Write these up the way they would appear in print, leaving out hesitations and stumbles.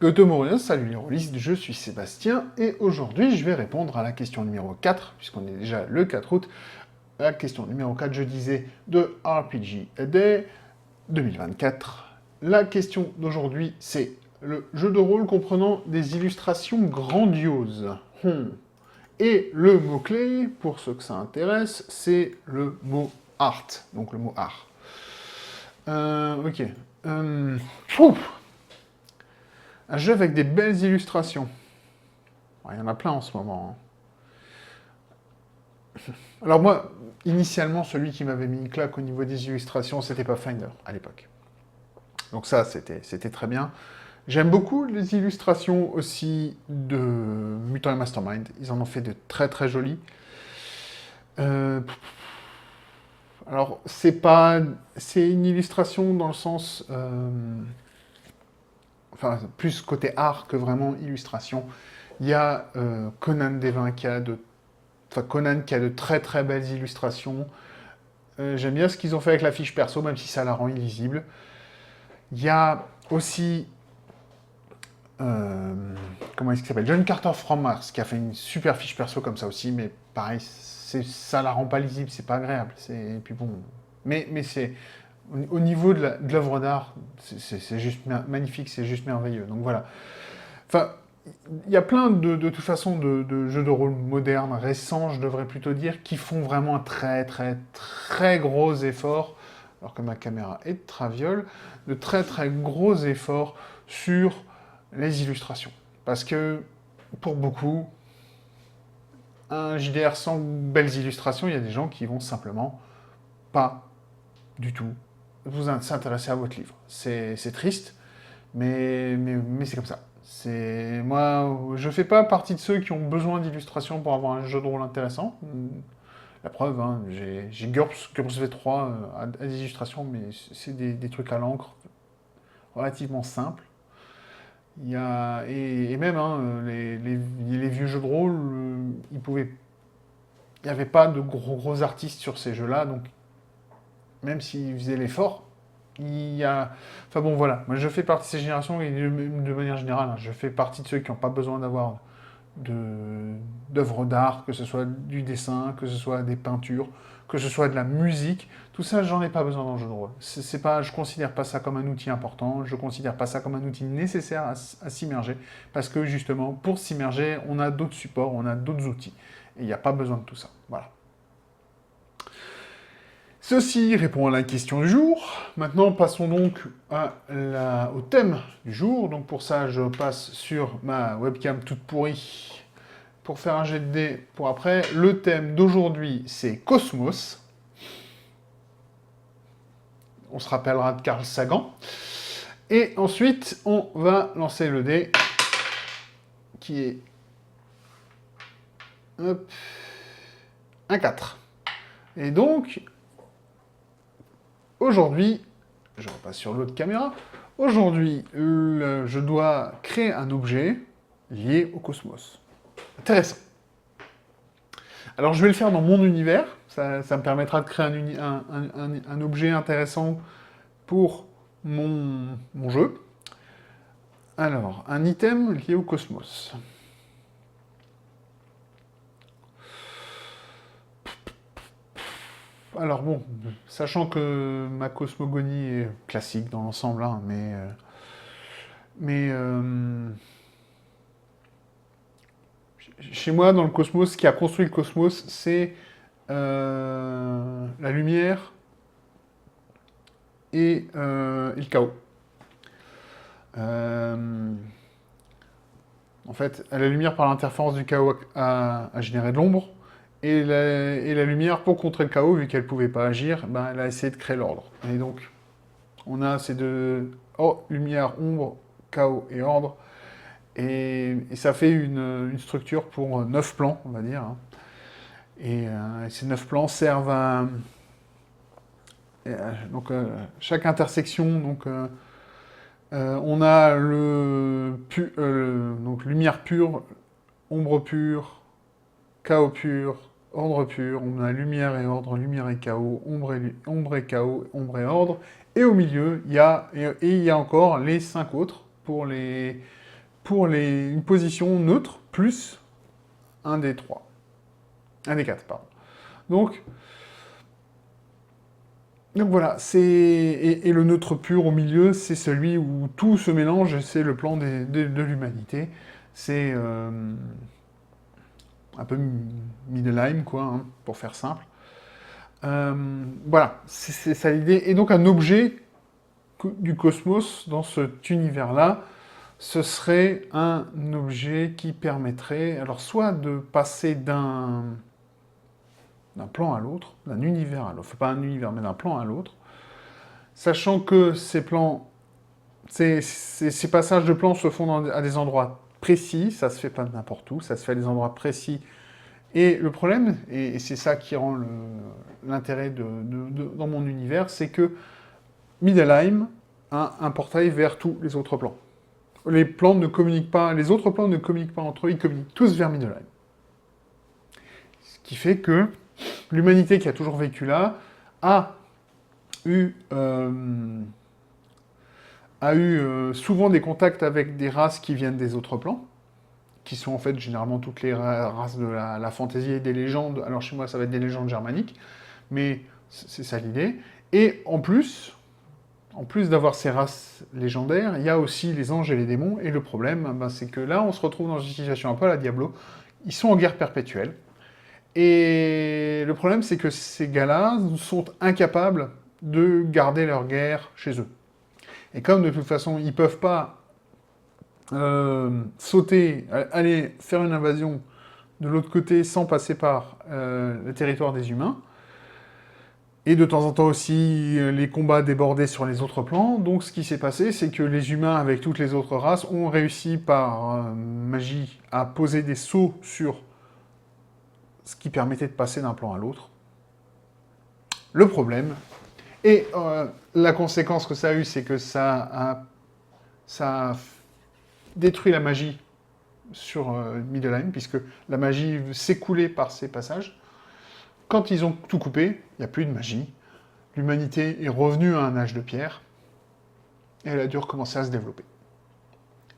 Gotomorios, salut les rôlistes, je suis Sébastien, et aujourd'hui je vais répondre à la question numéro 4, puisqu'on est déjà le 4 août. La question numéro 4, je disais, de RPG A Day 2024. La question d'aujourd'hui, c'est le jeu de rôle comprenant des illustrations grandioses. Et le mot-clé, pour ceux que ça intéresse, c'est le mot art, donc le mot art. Ok. Un jeu avec des belles illustrations. Il y en a plein en ce moment. Alors moi, initialement, celui qui m'avait mis une claque au niveau des illustrations, c'était Pathfinder, à l'époque. Donc ça, c'était très bien. J'aime beaucoup les illustrations aussi de Mutant et Mastermind. Ils en ont fait de très très jolies. Alors, c'est une illustration dans le sens... Enfin, plus côté art que vraiment illustration. Il y a Conan Devin qui a de très très belles illustrations. J'aime bien ce qu'ils ont fait avec la fiche perso, même si ça la rend illisible. Il y a aussi... comment est-ce qu'il s'appelle, John Carter from Mars, qui a fait une super fiche perso comme ça aussi, mais pareil, ça la rend pas lisible, c'est pas agréable. Et puis bon... Mais c'est... Au niveau de l'œuvre d'art, c'est juste magnifique, c'est juste merveilleux. Donc voilà. Enfin, il y a plein de toute façon de jeux de rôle modernes, récents, je devrais plutôt dire, qui font vraiment un très très très gros effort, alors que ma caméra est de traviole, de très très gros efforts sur les illustrations. Parce que, pour beaucoup, un JDR sans belles illustrations, il y a des gens qui vont simplement pas du tout vous s'intéresser à votre livre. C'est triste, mais c'est comme ça. Moi, je fais pas partie de ceux qui ont besoin d'illustrations pour avoir un jeu de rôle intéressant. La preuve, hein, j'ai GURPS V3 à des illustrations, mais c'est des trucs à l'encre relativement simples. Et même hein, les vieux jeux de rôle, il n'y avait pas de gros artistes sur ces jeux-là, donc même s'ils faisaient l'effort, il y a... Enfin bon, voilà. Moi, je fais partie de ces générations, et de manière générale, hein, je fais partie de ceux qui n'ont pas besoin d'avoir d'œuvres d'art, que ce soit du dessin, que ce soit des peintures, que ce soit de la musique. Tout ça, j'en ai pas besoin dans le jeu de rôle. Je considère pas ça comme un outil important, je considère pas ça comme un outil nécessaire à s'immerger, parce que justement, pour s'immerger, on a d'autres supports, on a d'autres outils. Et il n'y a pas besoin de tout ça. Voilà. Ceci répond à la question du jour. Maintenant, passons donc au thème du jour. Donc pour ça, je passe sur ma webcam toute pourrie pour faire un jet de dés pour après. Le thème d'aujourd'hui, c'est Cosmos. On se rappellera de Carl Sagan. Et ensuite, on va lancer le dé qui est... Hop, un 4. Et donc... Aujourd'hui, je repasse sur l'autre caméra, aujourd'hui, je dois créer un objet lié au cosmos. Intéressant. Alors, je vais le faire dans mon univers, ça me permettra de créer un objet intéressant pour mon jeu. Alors, un item lié au cosmos. Alors bon, sachant que ma cosmogonie est classique dans l'ensemble, hein, chez moi, dans le cosmos, ce qui a construit le cosmos, c'est la lumière et le chaos. En fait, la lumière, par l'interférence du chaos, a généré de l'ombre, et la lumière, pour contrer le chaos, vu qu'elle ne pouvait pas agir, ben, elle a essayé de créer l'ordre. Et donc, on a ces deux... lumière, ombre, chaos et ordre. Et ça fait une structure pour 9 plans, on va dire. Hein. Et ces 9 plans servent à... donc, chaque intersection, donc, on a donc, lumière pure, ombre pure, chaos pur, ordre pur, on a lumière et ordre, lumière et chaos, ombre et chaos, ombre et ordre, et au milieu, il y a encore les 5 autres pour les pour une position neutre, plus un des 3. Un des 4, pardon. Donc voilà, et le neutre pur au milieu, c'est celui où tout se mélange, c'est le plan de l'humanité. C'est un peu Middelheim, quoi, hein, pour faire simple. Voilà, c'est ça l'idée. Et donc un objet du cosmos dans cet univers-là, ce serait un objet qui permettrait, alors soit de passer d'un plan à l'autre, d'un univers à l'autre, enfin pas un univers, mais d'un plan à l'autre, sachant que ces plans, ces passages de plans se font à des endroits précis, ça se fait pas n'importe où, ça se fait à des endroits précis. Et le problème, et c'est ça qui rend l'intérêt dans mon univers, c'est que Middelheim a un portail vers tous les autres plans. Les plans ne communiquent pas, les autres plans ne communiquent pas entre eux, ils communiquent tous vers Middelheim. Ce qui fait que l'humanité qui a toujours vécu là a eu souvent des contacts avec des races qui viennent des autres plans, qui sont en fait généralement toutes les races de la fantaisie et des légendes. Alors chez moi, ça va être des légendes germaniques, mais c'est ça l'idée. Et en plus d'avoir ces races légendaires, il y a aussi les anges et les démons, et le problème, c'est que là, on se retrouve dans une situation un peu à la Diablo. Ils sont en guerre perpétuelle, et le problème, c'est que ces gars-là sont incapables de garder leur guerre chez eux. Et comme de toute façon, ils ne peuvent pas sauter, aller faire une invasion de l'autre côté sans passer par le territoire des humains, et de temps en temps aussi, les combats débordaient sur les autres plans. Donc ce qui s'est passé, c'est que les humains, avec toutes les autres races, ont réussi par magie à poser des sceaux sur ce qui permettait de passer d'un plan à l'autre. Le problème, et la conséquence que ça a eu, c'est que ça a détruit la magie sur Middelheim, puisque la magie s'écoulait par ces passages. Quand ils ont tout coupé, il n'y a plus de magie. L'humanité est revenue à un âge de pierre, et elle a dû recommencer à se développer.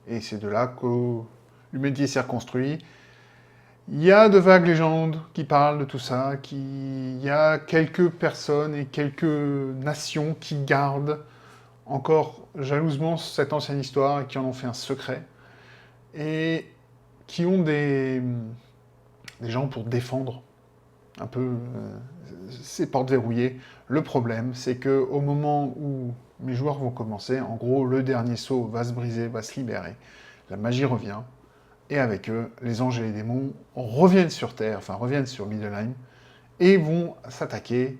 Et c'est de là que l'humanité s'est reconstruite. Il y a de vagues légendes qui parlent de tout ça, il y a quelques personnes et quelques nations qui gardent encore jalousement cette ancienne histoire et qui en ont fait un secret, et qui ont des gens pour défendre un peu ces portes verrouillées. Le problème, c'est qu'au moment où mes joueurs vont commencer, en gros, le dernier saut va se briser, va se libérer, la magie revient, et avec eux, les anges et les démons reviennent sur Terre, enfin reviennent sur Middelheim, et vont s'attaquer,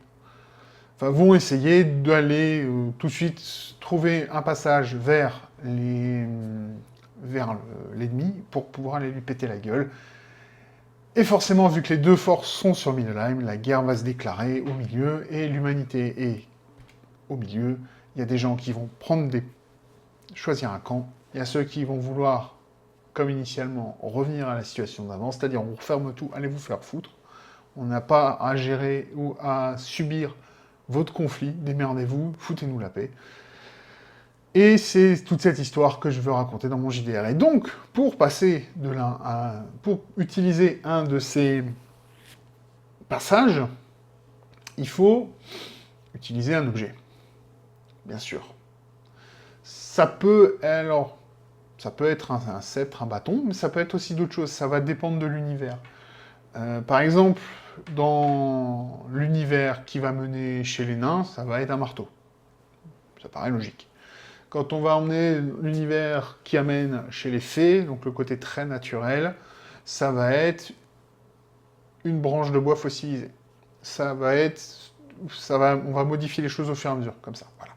enfin vont essayer d'aller tout de suite trouver un passage vers l'ennemi pour pouvoir aller lui péter la gueule. Et forcément, vu que les deux forces sont sur Middelheim, la guerre va se déclarer au milieu, et l'humanité est au milieu. Il y a des gens qui vont choisir un camp, il y a ceux qui vont vouloir, comme initialement, revenir à la situation d'avant, c'est-à-dire on ferme tout, allez vous faire foutre. On n'a pas à gérer ou à subir votre conflit, démerdez-vous, foutez-nous la paix. Et c'est toute cette histoire que je veux raconter dans mon JDR. Et donc, pour passer de l'un à... pour utiliser un de ces passages, il faut utiliser un objet. Bien sûr. Ça peut être un sceptre, un bâton, mais ça peut être aussi d'autres choses. Ça va dépendre de l'univers. Par exemple, dans l'univers qui va mener chez les nains, ça va être un marteau. Ça paraît logique. Quand on va emmener l'univers qui amène chez les fées, donc le côté très naturel, ça va être une branche de bois fossilisée. On va modifier les choses au fur et à mesure, comme ça. Voilà.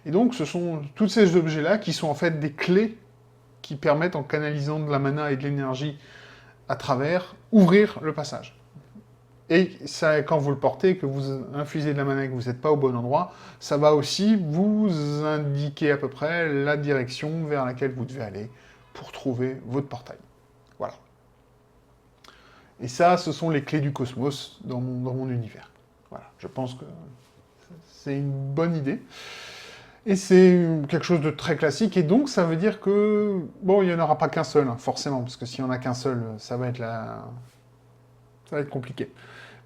Et donc, ce sont tous ces objets-là qui sont en fait des clés qui permettent, en canalisant de la mana et de l'énergie à travers, ouvrir le passage. Et ça, quand vous le portez, que vous infusez de la mana et que vous n'êtes pas au bon endroit, ça va aussi vous indiquer à peu près la direction vers laquelle vous devez aller pour trouver votre portail. Voilà. Et ça, ce sont les clés du cosmos dans mon univers. Voilà, je pense que c'est une bonne idée. Et c'est quelque chose de très classique, et donc ça veut dire que, bon, il n'y en aura pas qu'un seul, hein, forcément, parce que s'il n'y en a qu'un seul, ça va être compliqué.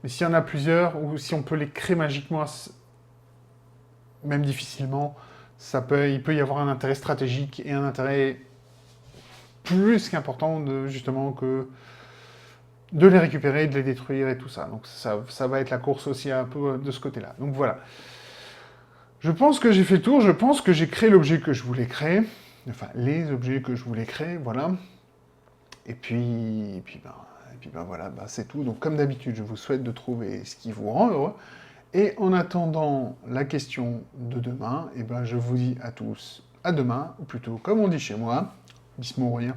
Mais s'il y en a plusieurs, ou si on peut les créer magiquement, même difficilement, il peut y avoir un intérêt stratégique et un intérêt plus qu'important justement que de les récupérer, de les détruire et tout ça. Donc ça va être la course aussi un peu de ce côté-là. Donc voilà. Je pense que j'ai fait le tour, je pense que j'ai créé l'objet que je voulais créer. Enfin, les objets que je voulais créer, voilà. Et puis voilà, c'est tout. Donc comme d'habitude, je vous souhaite de trouver ce qui vous rend heureux. Et en attendant la question de demain, je vous dis à tous à demain, ou plutôt comme on dit chez moi, bismillah.